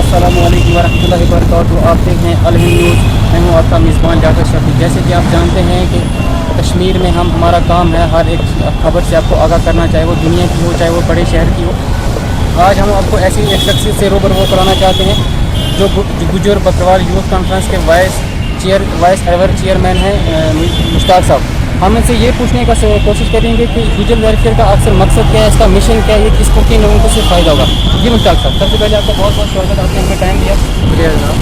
अस्सलाम वालेकुम वरहमतुल्लाहि वबरकातुहू। आप देख रहे हैं अलहिंद न्यूज़। मैं हूँ आपका मेज़बान डॉक्टर शफी। जैसे कि आप जानते हैं कि कश्मीर में हमारा काम है हर एक खबर से आपको आगाह करना, चाहे वो दुनिया की हो चाहे वो बड़े शहर की हो। आज हम आपको ऐसी एक शख्सियत से रूबरू कराना चाहते हैं जो गुजर बकरवाल यूथ कॉन्फ्रेंस के वाइस एवर चेयरमैन हैं मुश्ताक साहब। हम इनसे ये पूछने का कोशिश करेंगे कि गुजर वेलफेयर का अक्सर मकसद क्या है, इसका मिशन क्या है, ये किसको किन लोगों को सिर्फ फ़ायदा होगा। जी मुश्ताक साहब, सबसे पहले आपका बहुत बहुत स्वागत, आपने हमें टाइम दिया। शुक्रिया जनाब।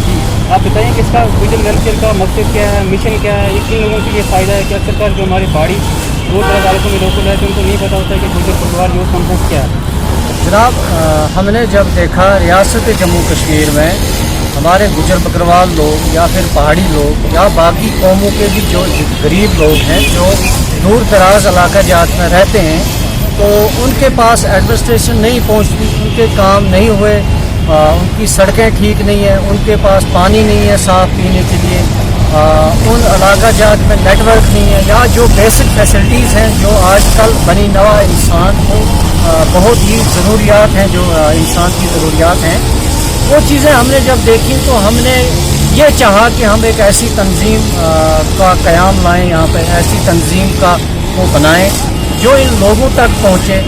जी, आप बताएं कि इसका गुजर वेलफेयर का मकसद क्या है, मिशन क्या है, ये किन लोगों के लिए फ़ायदा है। कि अक्सर जो हमारी पहाड़ी दूर दराज इलाकों में लोग रहते हैं उनको नहीं पता होता है कि गुजर बकरवाल यूथ कॉन्फ्रेंस क्या है। जनाब, हमने जब देखा रियासत जम्मू कश्मीर में हमारे गुजर बकरवाल लोग या फिर पहाड़ी लोग या बाकी कौमों के भी जो गरीब लोग हैं जो दूर दराज इलाका जात में रहते हैं, तो उनके पास एडमिनिस्ट्रेशन नहीं पहुंचती, उनके काम नहीं हुए, उनकी सड़कें ठीक नहीं है, उनके पास पानी नहीं है साफ़ पीने के लिए, उन इलाका जात में नेटवर्क नहीं है, या जो बेसिक फैसिलिटीज़ हैं जो आजकल बनी नवा इंसान को बहुत ही ज़रूरियात हैं, जो इंसान की ज़रूरियात हैं, वो चीज़ें हमने जब देखी तो हमने ये चाहा कि हम एक ऐसी तंजीम का क़याम लाएं, यहाँ पे ऐसी तंजीम का वो बनाएं जो इन लोगों तक पहुँचे,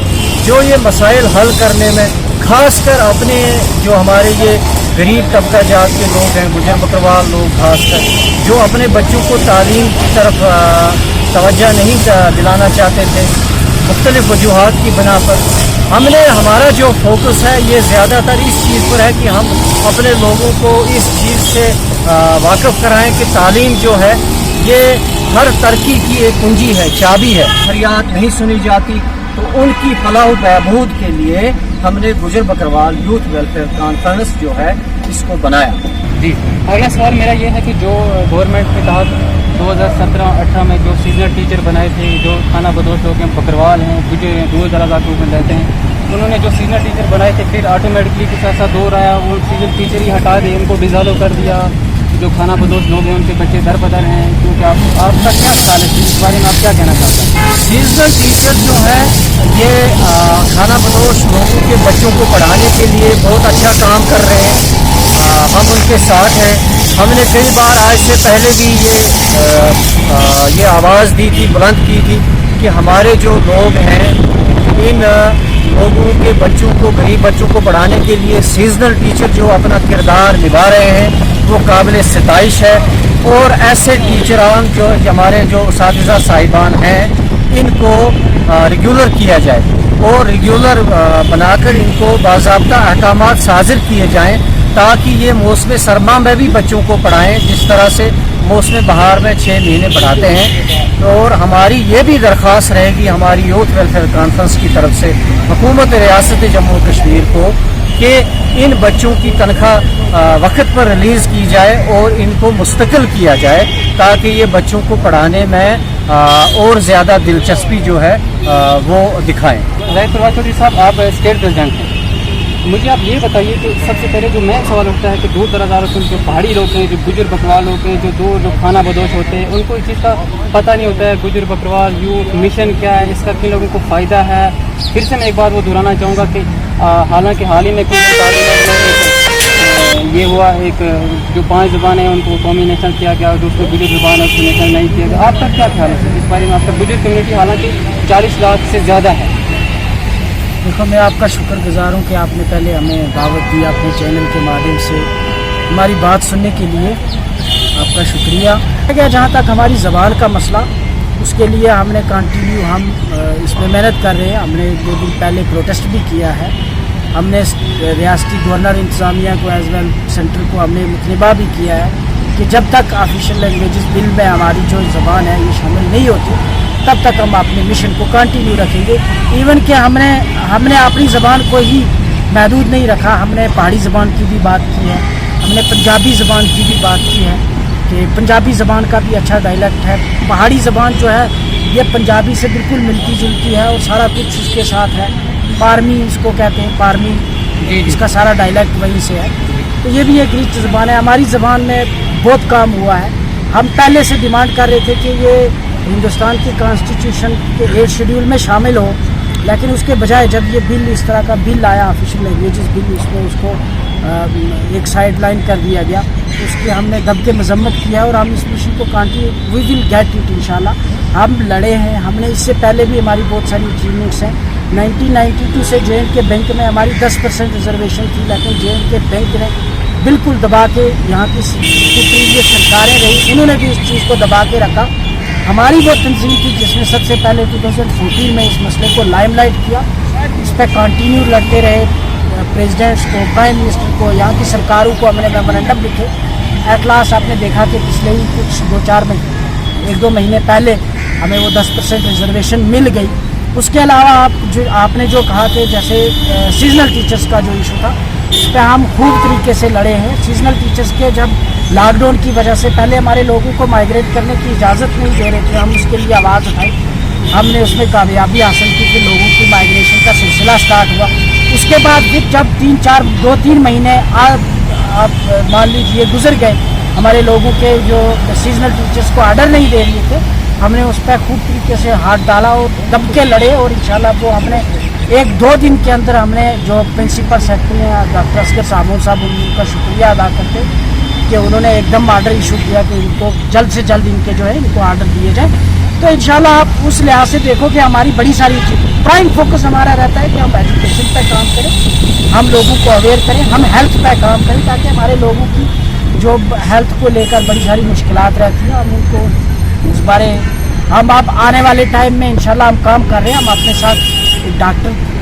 जो ये मसाइल हल करने में खासकर अपने जो हमारे ये गरीब तबका जात के लोग हैं, गुजर बकरवाल लोग खासकर, जो अपने बच्चों को तालीम की तरफ तवज्जो नहीं दिलाना चाहते थे मुख्तलिफ वजूहात की बिना पर। हमने हमारा जो फोकस है ये ज़्यादातर इस चीज़ पर है कि हम अपने लोगों को इस चीज़ से वाकिफ़ कराएं कि तालीम जो है ये हर तरक्की की एक कुंजी है, चाबी है। फरियाद नहीं सुनी जाती, तो उनकी फलाह बहबूद के लिए हमने गुजर बकरवाल यूथ वेलफेयर कॉन्फ्रेंस जो है इसको बनाया। जी, अगला सवाल मेरा ये है कि जो गवर्नमेंट के तहत 2017-18 में जो सीजनल टीचर बनाए थे, जो खाना बदोश लोग हैं, बकरवाल हैं, गुजर हैं, दूर दराज इलाकों में रहते हैं, उन्होंने जो सीजनल टीचर बनाए थे फिर ऑटोमेटिकली कुछ ऐसा दौर आया, वो सीजनल टीचर ही हटा दिए, उनको डिज़ाल्व कर दिया। जो खाना बदोश लोग हैं उनके बच्चे दर बदर हैं, क्योंकि आपका क्या ख्याल है इस बारे में, आप क्या कहना चाहते हैं। सीजनल टीचर जो है ये खाना बदोश लोगों के बच्चों को पढ़ाने के लिए बहुत अच्छा काम कर रहे हैं, हम उनके साथ हैं। हमने कई बार आज से पहले भी ये आवाज़ दी थी, बुलंद की थी कि हमारे जो लोग हैं इन लोगों के बच्चों को, गरीब बच्चों को पढ़ाने के लिए सीजनल टीचर जो अपना किरदार निभा रहे हैं वो काबिल सिताइश है। और ऐसे टीचरान जो हमारे जो उस्ताद साहिबान हैं इनको रेगुलर किया जाए और रेगुलर बनाकर इनको बाज़ाब्ता अहकामात साजिर किए जाएँ, ताकि ये मौसम सरमा में भी बच्चों को पढ़ाएं जिस तरह से मौसम बहार में 6 महीने पढ़ाते हैं। और हमारी ये भी दरख्वास्त रहेगी हमारी यूथ वेलफेयर कॉन्फ्रेंस की तरफ से हुकूमत रियासत जम्मू कश्मीर को कि इन बच्चों की तनख्वाह वक्त पर रिलीज़ की जाए और इनको मुस्तकिल किया जाए, ताकि ये बच्चों को पढ़ाने में और ज़्यादा दिलचस्पी जो है वो दिखाएँ। ज़ाहिद परवाज़ चौधरी साहब, आप स्टेट प्रेसिडेंट हैं, मुझे आप ये बताइए कि सबसे पहले जो मैं सवाल उठता है कि दूर दराज इलाकों जो पहाड़ी लोग हैं, जो गुजर बकरवाल लोग हैं, जो खाना बदोश होते हैं, उनको इस चीज़ का पता नहीं होता है गुजर बकरवाल यूथ मिशन क्या है, इसका किन लोगों को फ़ायदा है। फिर से मैं एक बात वो दोहराना चाहूँगा कि हालांकि हाल ही में कुछ ये हुआ, एक जो 5 ज़बानें हैं उनको कौमी नेशनल किया गया, जो उसको गुजर ज़बान है उसको नेशनल नहीं किया गया। आपका क्या ख्याल है इस बारे में। आपका गुजर कम्यूनिटी हालाँकि 40 लाख से ज़्यादा है। देखो, मैं आपका शुक्रगुजार हूँ कि आपने पहले हमें दावत दी अपने चैनल के माध्यम से, हमारी बात सुनने के लिए आपका शुक्रिया। जहाँ तक हमारी ज़बान का मसला, उसके लिए हमने कंटिन्यू हम इसमें मेहनत कर रहे हैं। हमने 2 दिन पहले प्रोटेस्ट भी किया है, हमने रियासती गवर्नर इंतज़ामिया को एज वेल सेंटर को हमने मुतलबा भी किया है कि जब तक ऑफिशियल लैंग्वेजेस बिल में हमारी जो ज़बान है ये शामिल नहीं होती तब तक हम अपने मिशन को कंटिन्यू रखेंगे। इवन कि हमने अपनी ज़बान को ही महदूद नहीं रखा, हमने पहाड़ी ज़बान की भी बात की है, हमने पंजाबी ज़बान की भी बात की है कि पंजाबी ज़बान का भी अच्छा डायलेक्ट है। पहाड़ी ज़बान जो है ये पंजाबी से बिल्कुल मिलती जुलती है और सारा कुछ उसके साथ है। पारमी इसको कहते हैं, पारमी इसका सारा डायलेक्ट वहीं से है, तो ये भी एक रिच ज़बान है। हमारी ज़बान में बहुत काम हुआ है। हम पहले से डिमांड कर रहे थे कि ये हिंदुस्तान की कॉन्स्टिट्यूशन के 8 शेड्यूल में शामिल हो, लेकिन उसके बजाय जब ये बिल इस तरह का बिल आया, ऑफिशियल लैंग्वेजेस बिल, उसमें उसको एक साइड लाइन कर दिया गया, उसकी हमने दब के मजम्मत किया और हम इस मिशन को continue we will get it इंशाल्लाह। हम लड़े हैं, हमने इससे पहले भी हमारी बहुत सारी अचीवमेंट्स हैं। 1992 से JNK बैंक में हमारी 10% रिजर्वेशन थी, लेकिन JNK बैंक ने बिल्कुल दबा के, यहाँ की प्रीवियस सरकारें रही उन्होंने भी इस चीज़ को दबा के रखा। हमारी वो तंजीम थी जिसने सबसे पहले 2014 में इस मसले को लाइमलाइट किया, इस पर कंटिन्यू लड़ते रहे। प्रेसिडेंट्स को, प्राइम मिनिस्टर को, यहाँ की सरकारों को हमने मेमोरेंडम लिखे। एट लास्ट आपने देखा कि पिछले ही कुछ 2-4 महीने, 1-2 महीने पहले हमें वो 10% रिजर्वेशन मिल गई। उसके अलावा आपने जो कहा कि जैसे सीजनल टीचर्स का जो इशू था, इस पर हम खूब तरीके से लड़े हैं। सीजनल टीचर्स के जब लॉकडाउन की वजह से पहले हमारे लोगों को माइग्रेट करने की इजाज़त नहीं दे रहे थे, हम उसके लिए आवाज़ उठाई, हमने उसमें कामयाबी हासिल की कि लोगों की माइग्रेशन का सिलसिला स्टार्ट हुआ। उसके बाद फिर जब 2-3 महीने आप मान लीजिए गुजर गए, हमारे लोगों के जो सीजनल टीचर्स को आर्डर नहीं दे रहे थे, हमने उस पर खूब तरीके से हाथ डाला और दब के लड़े और इंशाल्लाह वो हमने 1-2 दिन के अंदर हमने जो प्रिंसिपल सेक्रेटरी हैं डॉक्टर असगर सामून साहब, उनका शुक्रिया अदा करते कि उन्होंने एकदम आर्डर इशू किया कि इनको जल्द से जल्द इनके जो है इनको आर्डर दिए जाए। तो इंशाल्लाह आप उस लिहाज से देखो कि हमारी बड़ी सारी प्राइम फोकस हमारा रहता है कि हम एजुकेशन पे काम करें, हम लोगों को अवेयर करें, हम हेल्थ पे काम करें, ताकि हमारे लोगों की जो हेल्थ को लेकर बड़ी सारी मुश्किलात रहती हैं हम उनको उस बारे हम आप आने वाले टाइम में इंशाल्लाह हम काम कर रहे हैं। हम अपने साथ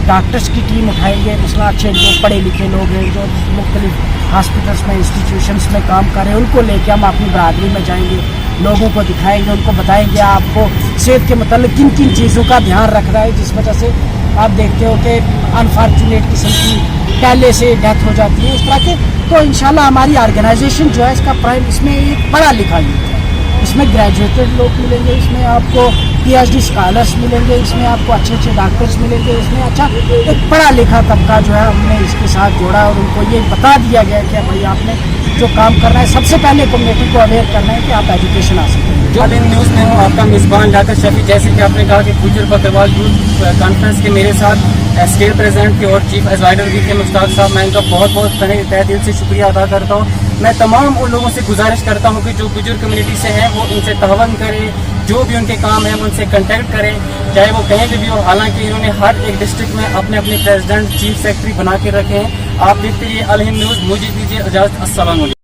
डॉक्टर्स की टीम उठाएंगे, मसला अच्छे जो पढ़े लिखे लोग हैं जो मुख्तलिफ हॉस्पिटल्स में, इंस्टीट्यूशंस में काम कर रहे हैं, उनको लेके हम अपनी बरादरी में जाएंगे, लोगों को दिखाएंगे, उनको बताएंगे आपको सेहत के मतलब किन किन चीज़ों का ध्यान रखना है, जिस वजह से आप देखते हो कि अनफॉर्चुनेट किस्म की पहले से डेथ हो जाती है इस तरह के। तो इंशाल्लाह हमारी ऑर्गेनाइजेशन जो है इसका प्राइम, इसमें एक पढ़ा लिखा यूथ है, इसमें ग्रेजुएटेड लोग मिलेंगे, इसमें आपको PhD स्कॉलर्स मिलेंगे, इसमें आपको अच्छे अच्छे डॉक्टर्स मिलेंगे, इसमें अच्छा एक पढ़ा लिखा तबका जो है हमने इसके साथ जोड़ा और उनको ये बता दिया गया कि भाई आपने जो काम करना है सबसे पहले कम्युनिटी को अवेयर करना है कि आप एजुकेशन हासिल करें। जो इन न्यूज़ में हूँ आपका मेज़बान जाकर शफी, जैसे कि आपने कहा कि गुजर बकरवाल यूथ कॉन्फ्रेंस के मेरे साथ स्टेट प्रेसिडेंट थे और चीफ एडवाइजर भी थे मुश्ताक साहब, मैं इनका बहुत बहुत तहे दिल से शुक्रिया अदा करता हूँ। मैं तमाम उन लोगों से गुजारिश करता हूँ कि जो गुजर कम्युनिटी से हैं वो इनसे तहवन करें, जो भी उनके काम हैं उनसे कंटेक्ट करें, चाहे वो कहीं भी हो। हालांकि इन्होंने हर एक डिस्ट्रिक्ट में अपने अपने प्रेसिडेंट, चीफ सेक्रेटरी बना के रखे हैं। आप देखते रहिए अल हिंद न्यूज़। मुझे दीजिए इजाज़त। अस्सलाम वालेकुम।